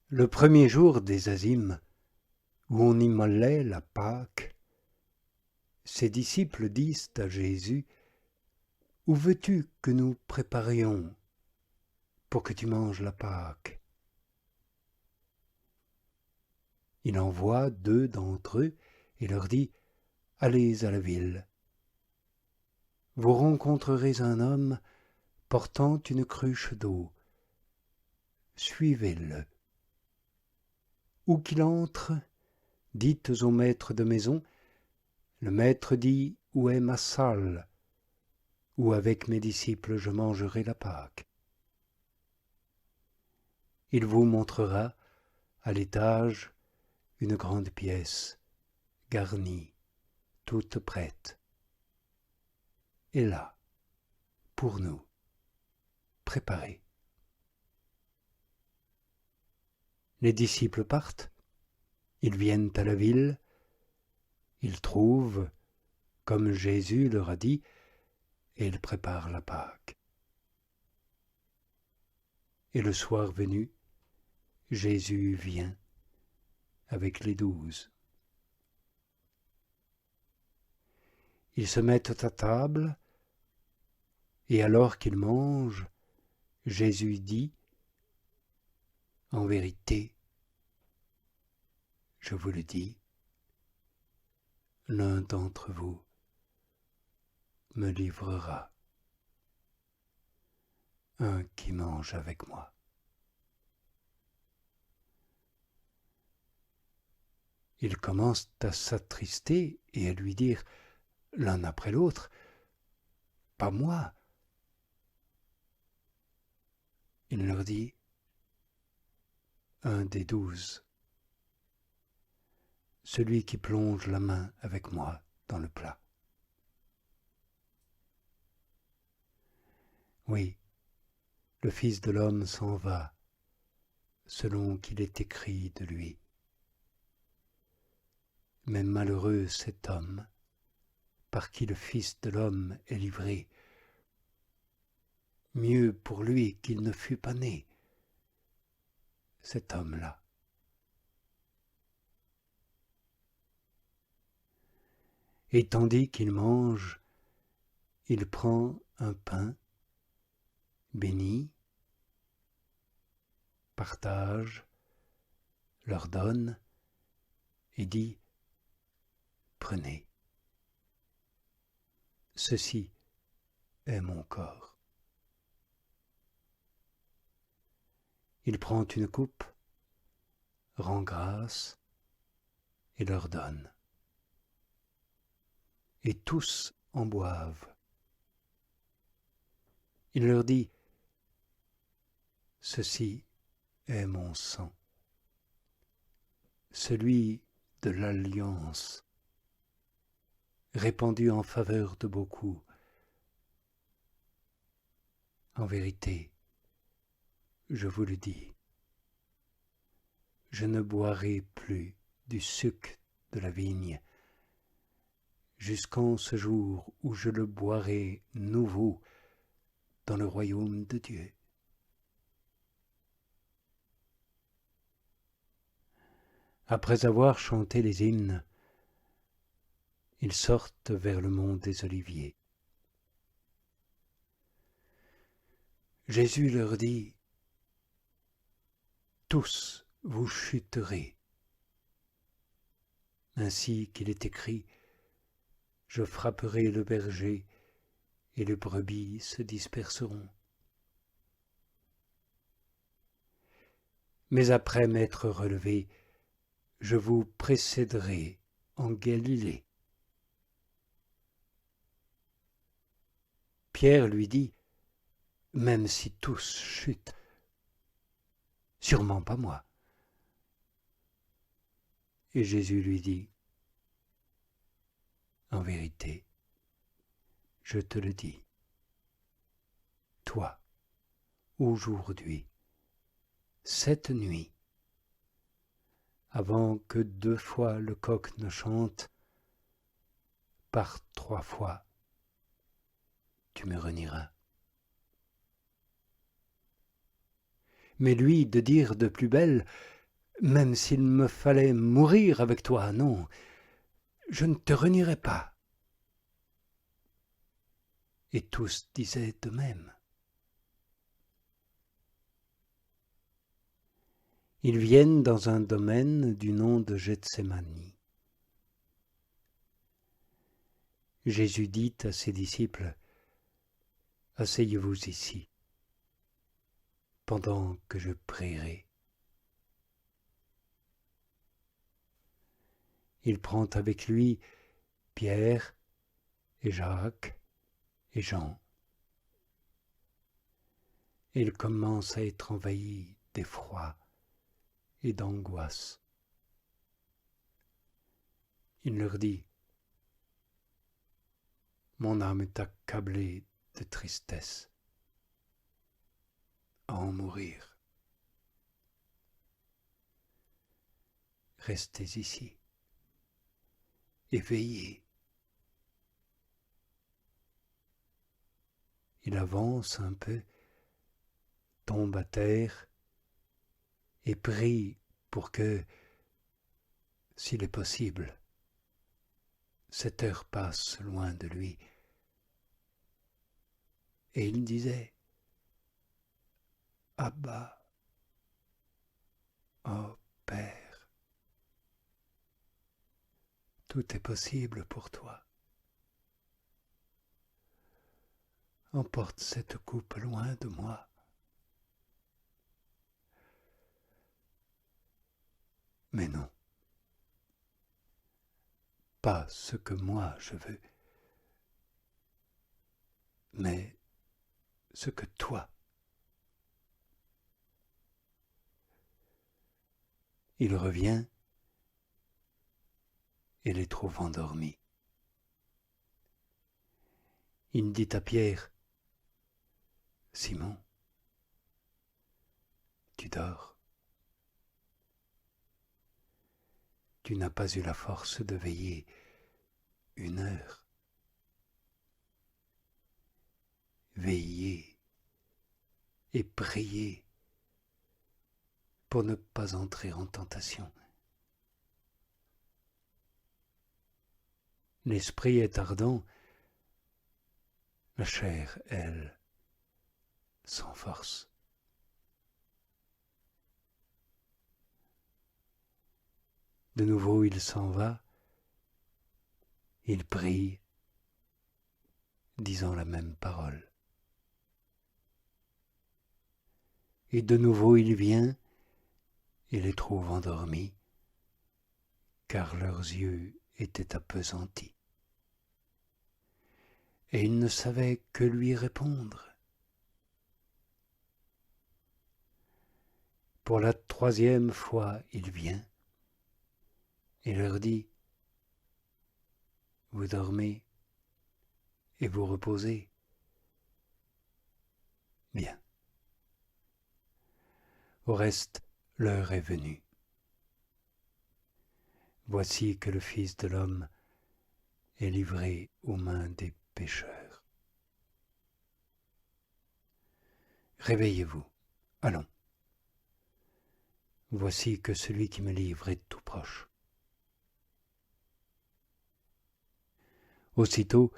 Le premier jour des Azymes, où on immolait la Pâque, ses disciples disent à Jésus : « Où veux-tu que nous préparions pour que tu manges la Pâque ?» Il envoie 2 d'entre eux et leur dit : « Allez à la ville. Vous rencontrerez un homme portant une cruche d'eau. Suivez-le. Où qu'il entre, dites au maître de maison : le maître dit : où est ma salle, où avec mes disciples je mangerai la Pâque. Il vous montrera à l'étage une grande pièce, garnie, toute prête. Et là, pour nous, préparée. Les disciples partent, ils viennent à la ville, ils trouvent, comme Jésus leur a dit, et ils préparent la Pâque. Et le soir venu, Jésus vient avec les 12. Ils se mettent à table, et alors qu'ils mangent, Jésus dit : « En vérité, je vous le dis, l'un d'entre vous me livrera, un qui mange avec moi. » Ils commencent à s'attrister et à lui dire l'un après l'autre : « Pas moi. » Il leur dit : « Un des 12, celui qui plonge la main avec moi dans le plat. » Oui, le Fils de l'homme s'en va, selon qu'il est écrit de lui. Mais malheureux cet homme, par qui le Fils de l'homme est livré. Mieux pour lui qu'il ne fût pas né, cet homme-là. Et tandis qu'il mange, il prend un pain, bénit, partage, leur donne et dit : « Prenez, ceci est mon corps. » Il prend une coupe, rend grâce et leur donne. Et tous en boivent. Il leur dit : « Ceci est mon sang, celui de l'alliance, répandu en faveur de beaucoup. En vérité, je vous le dis, je ne boirai plus du suc de la vigne jusqu'en ce jour où je le boirai nouveau dans le royaume de Dieu. » Après avoir chanté les hymnes, ils sortent vers le mont des Oliviers. Jésus leur dit : « Tous vous chuterez. Ainsi qu'il est écrit : je frapperai le berger et les brebis se disperseront. Mais après m'être relevé, je vous précéderai en Galilée. » Pierre lui dit : « Même si tous chutent, sûrement pas moi. » Et Jésus lui dit : « En vérité, je te le dis, toi, aujourd'hui, cette nuit, avant que 2 fois le coq ne chante, par 3 fois, tu me renieras. » Mais lui de dire de plus belle : même s'il me fallait mourir avec toi, non, je ne te renierai pas. » Et tous disaient de même. Ils viennent dans un domaine du nom de Gethsémani. Jésus dit à ses disciples, « Asseyez-vous ici, pendant que je prierai. » Il prend avec lui Pierre et Jacques et Jean. Et il commence à être envahi d'effroi et d'angoisse. Il leur dit, « Mon âme est accablée de tristesse à en mourir. Restez ici et veillez. » Il avance un peu, tombe à terre et prie pour que, s'il est possible, cette heure passe loin de lui. Et il disait, « Abba, ô Père, tout est possible pour toi. Emporte cette coupe loin de moi. Mais non, pas ce que moi je veux, mais ce que toi. » Il revient et les trouve endormis. Il dit à Pierre, « Simon, tu dors. Tu n'as pas eu la force de veiller 1 heure. Veillez et priez pour ne pas entrer en tentation. L'esprit est ardent, la chair, elle, sans force. » De nouveau, il s'en va, il prie, disant la même parole. Et de nouveau, il vient et les trouve endormis, car leurs yeux étaient appesantis. Et ils ne savaient que lui répondre. Pour la 3e fois, il vient et leur dit, « Vous dormez et vous reposez. Bien. Au reste, l'heure est venue. Voici que le Fils de l'homme est livré aux mains des pécheurs. Réveillez-vous, allons. Voici que celui qui me livre est tout proche. » Aussitôt,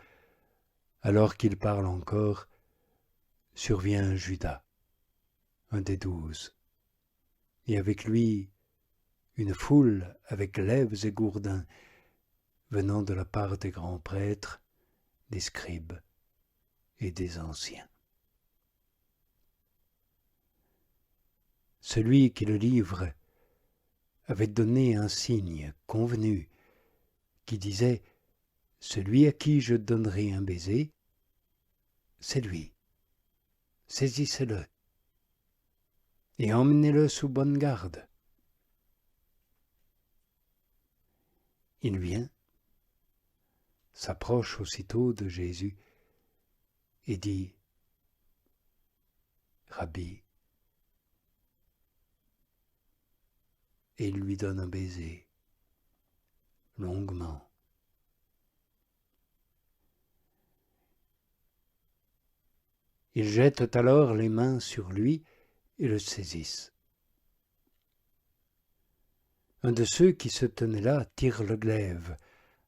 alors qu'il parle encore, survient Judas, un des 12, et avec lui une foule avec glaives et gourdins venant de la part des grands prêtres, des scribes et des anciens. Celui qui le livre avait donné un signe convenu qui disait, « Celui à qui je donnerai un baiser, c'est lui. Saisissez-le et emmenez-le sous bonne garde. » Il vient, s'approche aussitôt de Jésus et dit, « Rabbi », et il lui donne un baiser, longuement. Ils jettent alors les mains sur lui et le saisissent. Un de ceux qui se tenaient là tire le glaive,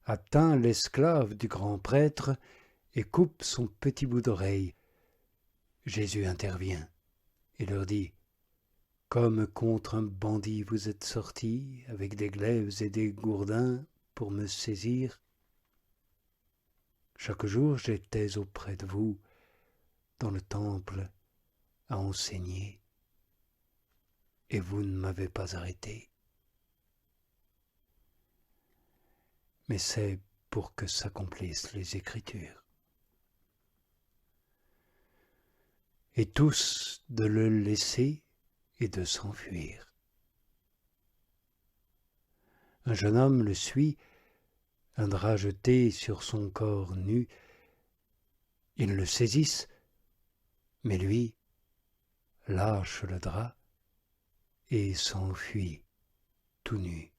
atteint l'esclave du grand prêtre et coupe son petit bout d'oreille. Jésus intervient et leur dit: « Comme contre un bandit vous êtes sortis avec des glaives et des gourdins pour me saisir. Chaque jour j'étais auprès de vous dans le temple à enseigner, et vous ne m'avez pas arrêté. Mais c'est pour que s'accomplissent les Écritures. » Et tous de le laisser et de s'enfuir. Un jeune homme le suit, un drap jeté sur son corps nu. Ils le saisissent, mais lui lâche le drap et s'enfuit tout nu.